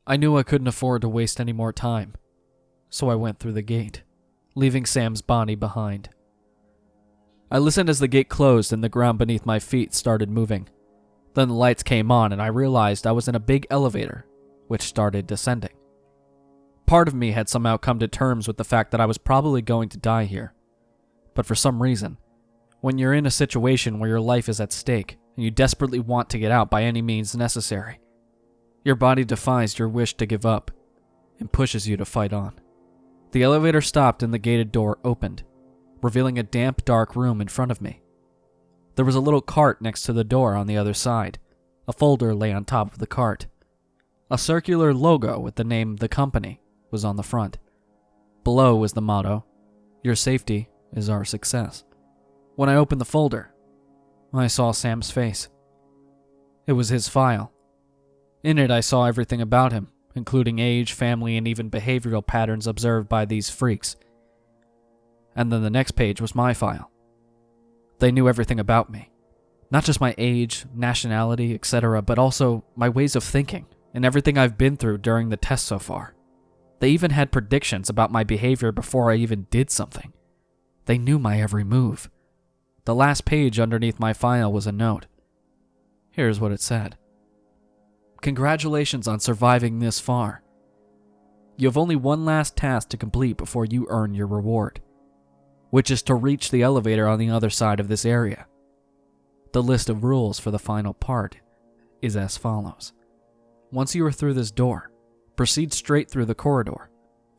I knew I couldn't afford to waste any more time, so I went through the gate, leaving Sam's body behind. I listened as the gate closed and the ground beneath my feet started moving. Then the lights came on and I realized I was in a big elevator, which started descending. Part of me had somehow come to terms with the fact that I was probably going to die here. But for some reason, when you're in a situation where your life is at stake and you desperately want to get out by any means necessary, your body defies your wish to give up and pushes you to fight on. The elevator stopped and the gated door opened, revealing a damp, dark room in front of me. There was a little cart next to the door on the other side. A folder lay on top of the cart. A circular logo with the name The Company was on the front. Below was the motto, "Your safety is our success." When I opened the folder, I saw Sam's face. It was his file. In it, I saw everything about him, including age, family, and even behavioral patterns observed by these freaks. And then the next page was my file. They knew everything about me. Not just my age, nationality, etc., but also my ways of thinking and everything I've been through during the test so far. They even had predictions about my behavior before I even did something. They knew my every move. The last page underneath my file was a note. Here's what it said. Congratulations on surviving this far. You have only one last task to complete before you earn your reward, which is to reach the elevator on the other side of this area. The list of rules for the final part is as follows. Once you are through this door, proceed straight through the corridor.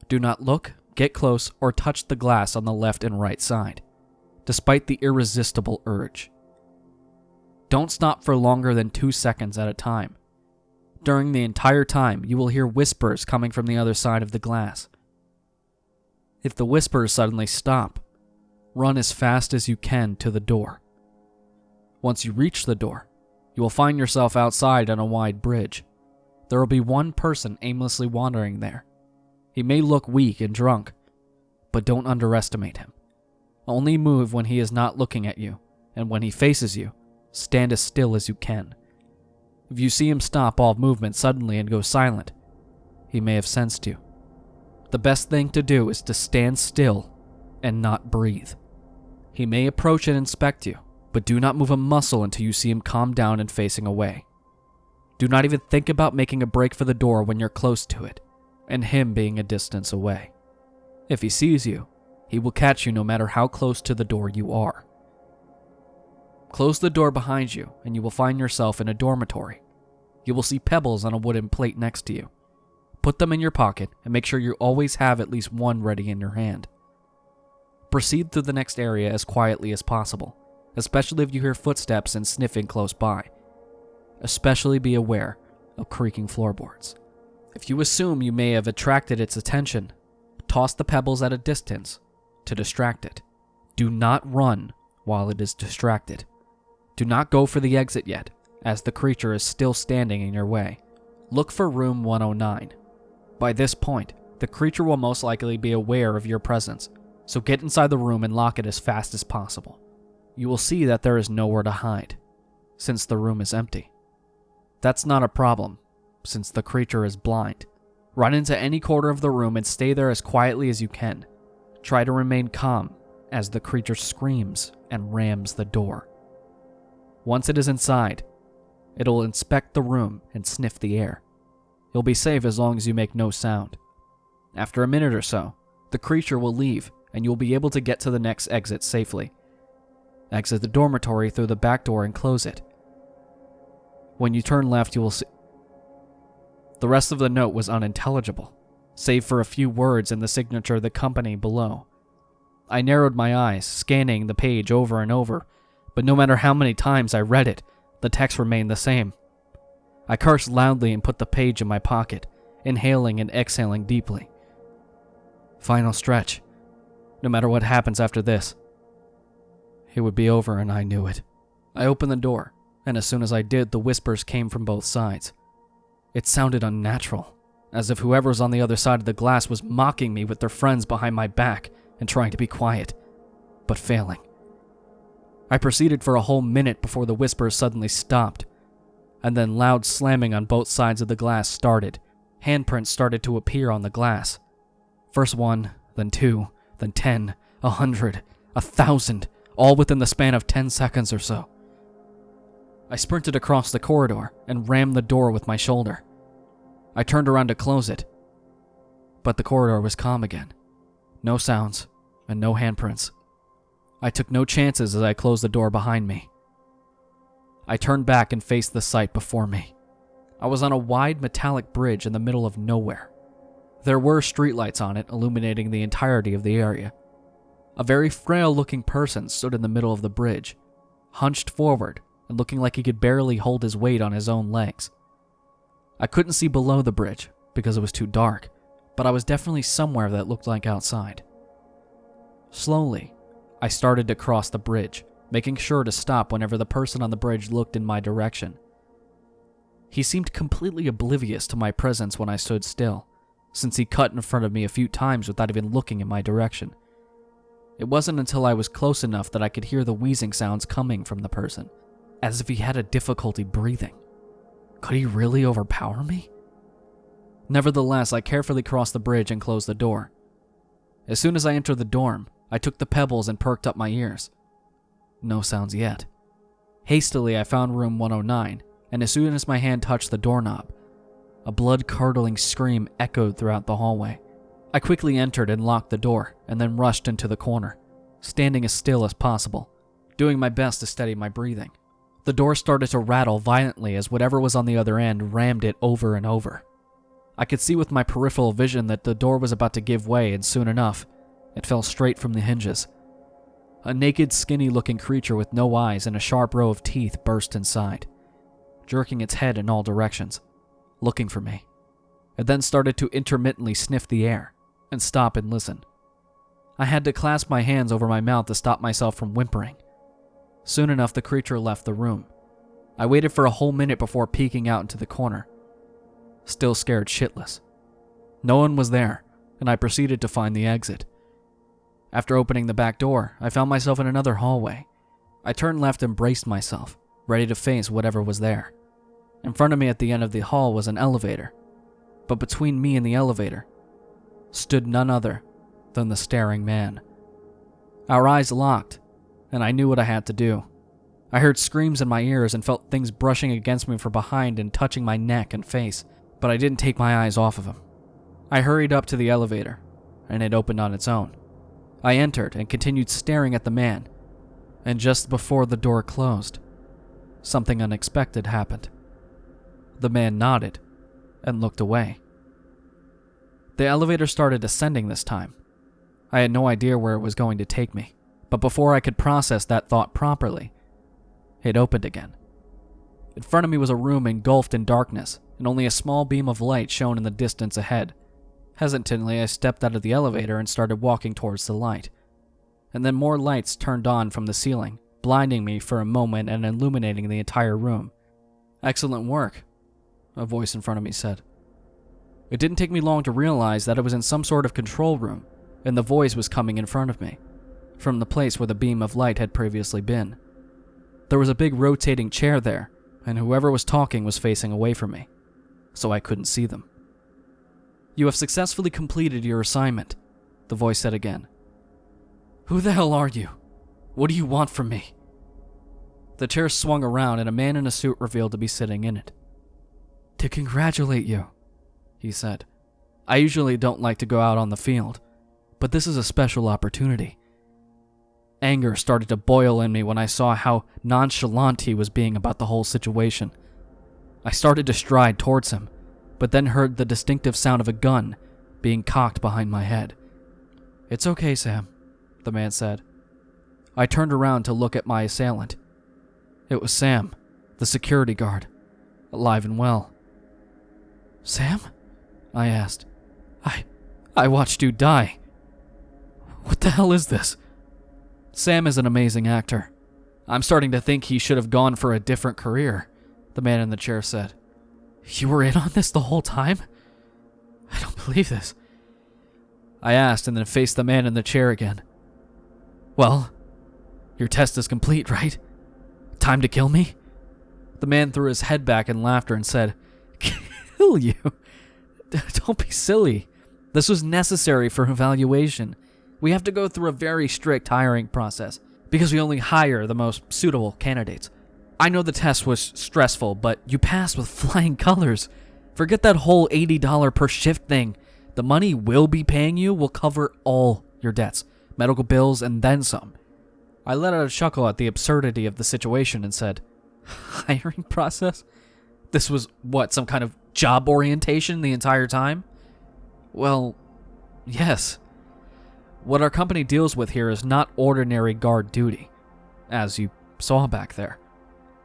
Do not look, get close, or touch the glass on the left and right side, despite the irresistible urge. Don't stop for longer than 2 seconds at a time. During the entire time, you will hear whispers coming from the other side of the glass. If the whispers suddenly stop, run as fast as you can to the door. Once you reach the door, you will find yourself outside on a wide bridge. There will be one person aimlessly wandering there. He may look weak and drunk, but don't underestimate him. Only move when he is not looking at you, and when he faces you, stand as still as you can. If you see him stop all movement suddenly and go silent, he may have sensed you. The best thing to do is to stand still and not breathe. He may approach and inspect you, but do not move a muscle until you see him calm down and facing away. Do not even think about making a break for the door when you're close to it, and him being a distance away. If he sees you, he will catch you no matter how close to the door you are. Close the door behind you, and you will find yourself in a dormitory. You will see pebbles on a wooden plate next to you. Put them in your pocket and make sure you always have at least one ready in your hand. Proceed through the next area as quietly as possible, especially if you hear footsteps and sniffing close by. Especially be aware of creaking floorboards. If you assume you may have attracted its attention, toss the pebbles at a distance to distract it. Do not run while it is distracted. Do not go for the exit yet, as the creature is still standing in your way. Look for room 109. By this point, the creature will most likely be aware of your presence, so get inside the room and lock it as fast as possible. You will see that there is nowhere to hide, since the room is empty. That's not a problem, since the creature is blind. Run into any corner of the room and stay there as quietly as you can. Try to remain calm as the creature screams and rams the door. Once it is inside, it'll inspect the room and sniff the air. You'll be safe as long as you make no sound. After a minute or so, the creature will leave and you'll be able to get to the next exit safely. Exit the dormitory through the back door and close it. When you turn left, you will see... The rest of the note was unintelligible, save for a few words and the signature of the company below. I narrowed my eyes, scanning the page over and over, but no matter how many times I read it, the text remained the same. I cursed loudly and put the page in my pocket, inhaling and exhaling deeply. Final stretch. No matter what happens after this, it would be over, and I knew it. I opened the door, and as soon as I did, the whispers came from both sides. It sounded unnatural, as if whoever was on the other side of the glass was mocking me with their friends behind my back and trying to be quiet, but failing. I proceeded for a whole minute before the whispers suddenly stopped, and then loud slamming on both sides of the glass started, Handprints started to appear on the glass. First 1, then 2, then 10, 100, 1,000, all within the span of 10 seconds or so. I sprinted across the corridor and rammed the door with my shoulder. I turned around to close it, but the corridor was calm again. No sounds and no handprints. I took no chances as I closed the door behind me. I turned back and faced the sight before me. I was on a wide metallic bridge in the middle of nowhere. There were streetlights on it, illuminating the entirety of the area. A very frail-looking person stood in the middle of the bridge, hunched forward and looking like he could barely hold his weight on his own legs. I couldn't see below the bridge because it was too dark, but I was definitely somewhere that looked like outside. Slowly, I started to cross the bridge, making sure to stop whenever the person on the bridge looked in my direction. He seemed completely oblivious to my presence when I stood still, since he cut in front of me a few times without even looking in my direction. It wasn't until I was close enough that I could hear the wheezing sounds coming from the person, as if he had a difficulty breathing. Could he really overpower me? Nevertheless, I carefully crossed the bridge and closed the door. As soon as I entered the dorm, I took the pebbles and perked up my ears. No sounds yet. Hastily, I found room 109, and as soon as my hand touched the doorknob, a blood-curdling scream echoed throughout the hallway. I quickly entered and locked the door, and then rushed into the corner, standing as still as possible, doing my best to steady my breathing. The door started to rattle violently as whatever was on the other end rammed it over and over. I could see with my peripheral vision that the door was about to give way, and soon enough, it fell straight from the hinges. A naked, skinny-looking creature with no eyes and a sharp row of teeth burst inside, jerking its head in all directions, looking for me. It then started to intermittently sniff the air and stop and listen. I had to clasp my hands over my mouth to stop myself from whimpering. Soon enough, the creature left the room. I waited for a whole minute before peeking out into the corner, still scared shitless. No one was there, and I proceeded to find the exit. After opening the back door, I found myself in another hallway. I turned left and braced myself, ready to face whatever was there. In front of me at the end of the hall was an elevator, but between me and the elevator stood none other than the staring man. Our eyes locked, and I knew what I had to do. I heard screams in my ears and felt things brushing against me from behind and touching my neck and face, but I didn't take my eyes off of him. I hurried up to the elevator, and it opened on its own. I entered and continued staring at the man, and just before the door closed, something unexpected happened. The man nodded and looked away. The elevator started ascending this time. I had no idea where it was going to take me, but before I could process that thought properly, it opened again. In front of me was a room engulfed in darkness, and only a small beam of light shone in the distance ahead. Hesitantly, I stepped out of the elevator and started walking towards the light. And then more lights turned on from the ceiling, blinding me for a moment and illuminating the entire room. "Excellent work," a voice in front of me said. It didn't take me long to realize that I was in some sort of control room, and the voice was coming in front of me, from the place where the beam of light had previously been. There was a big rotating chair there, and whoever was talking was facing away from me, so I couldn't see them. "You have successfully completed your assignment," the voice said again. "Who the hell are you? What do you want from me?" The chair swung around and a man in a suit revealed to be sitting in it. "To congratulate you," he said. "I usually don't like to go out on the field, but this is a special opportunity." Anger started to boil in me when I saw how nonchalant he was being about the whole situation. I started to stride towards him, but then heard the distinctive sound of a gun being cocked behind my head. "It's okay, Sam," the man said. I turned around to look at my assailant. It was Sam, the security guard, alive and well. "Sam?" I asked. I watched you die. What the hell is this?" "Sam is an amazing actor. I'm starting to think he should have gone for a different career," the man in the chair said. "You were in on this the whole time? I don't believe this," I asked and then faced the man in the chair again. "Well, your test is complete, right? Time to kill me?" The man threw his head back in laughter and said, "Kill you? Don't be silly. This was necessary for evaluation. We have to go through a very strict hiring process because we only hire the most suitable candidates. I know the test was stressful, but you passed with flying colors. Forget that whole $80 per shift thing. The money we'll be paying you will cover all your debts, medical bills, and then some. I let out a chuckle at the absurdity of the situation and said, hiring process? This was, what, some kind of job orientation the entire time? Well, yes. What our company deals with here is not ordinary guard duty, as you saw back there.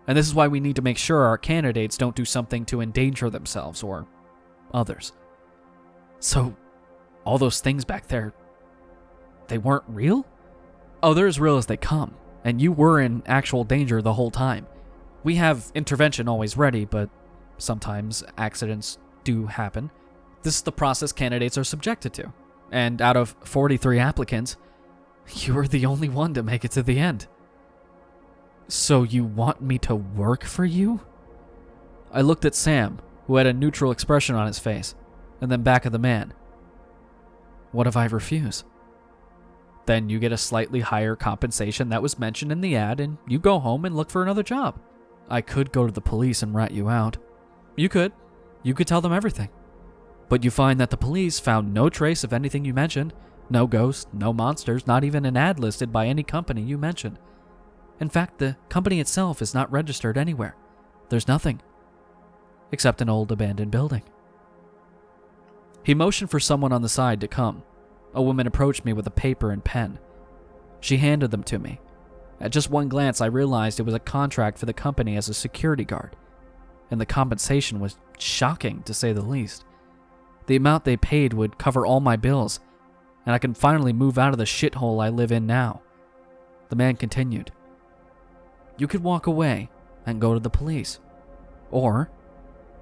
And this is why we need to make sure our candidates don't do something to endanger themselves or others. So, all those things back there, they weren't real? Oh, they're as real as they come, and you were in actual danger the whole time. We have intervention always ready, but sometimes accidents do happen. This is the process candidates are subjected to. And out of 43 applicants, you were the only one to make it to the end. So you want me to work for you? I looked at Sam, who had a neutral expression on his face, and then back at the man. What if I refuse? Then you get a slightly higher compensation that was mentioned in the ad, and you go home and look for another job. I could go to the police and rat you out. You could. You could tell them everything. But you find that the police found no trace of anything you mentioned. No ghosts, no monsters, not even an ad listed by any company you mentioned. In fact, the company itself is not registered anywhere. There's nothing. Except an old abandoned building. He motioned for someone on the side to come. A woman approached me with a paper and pen. She handed them to me. At just one glance, I realized it was a contract for the company as a security guard. And the compensation was shocking, to say the least. The amount they paid would cover all my bills, and I can finally move out of the shithole I live in now. The man continued. You could walk away and go to the police. Or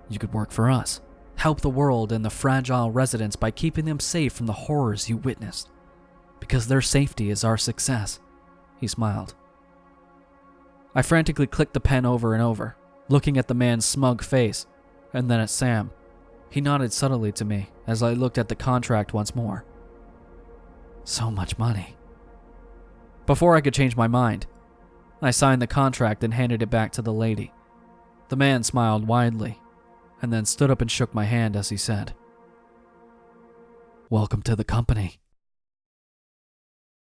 you could work for us. Help the world and the fragile residents by keeping them safe from the horrors you witnessed. Because their safety is our success. He smiled. I frantically clicked the pen over and over, looking at the man's smug face, and then at Sam. He nodded subtly to me as I looked at the contract once more. So much money. Before I could change my mind, I signed the contract and handed it back to the lady. The man smiled widely, and then stood up and shook my hand as he said, "Welcome to the company."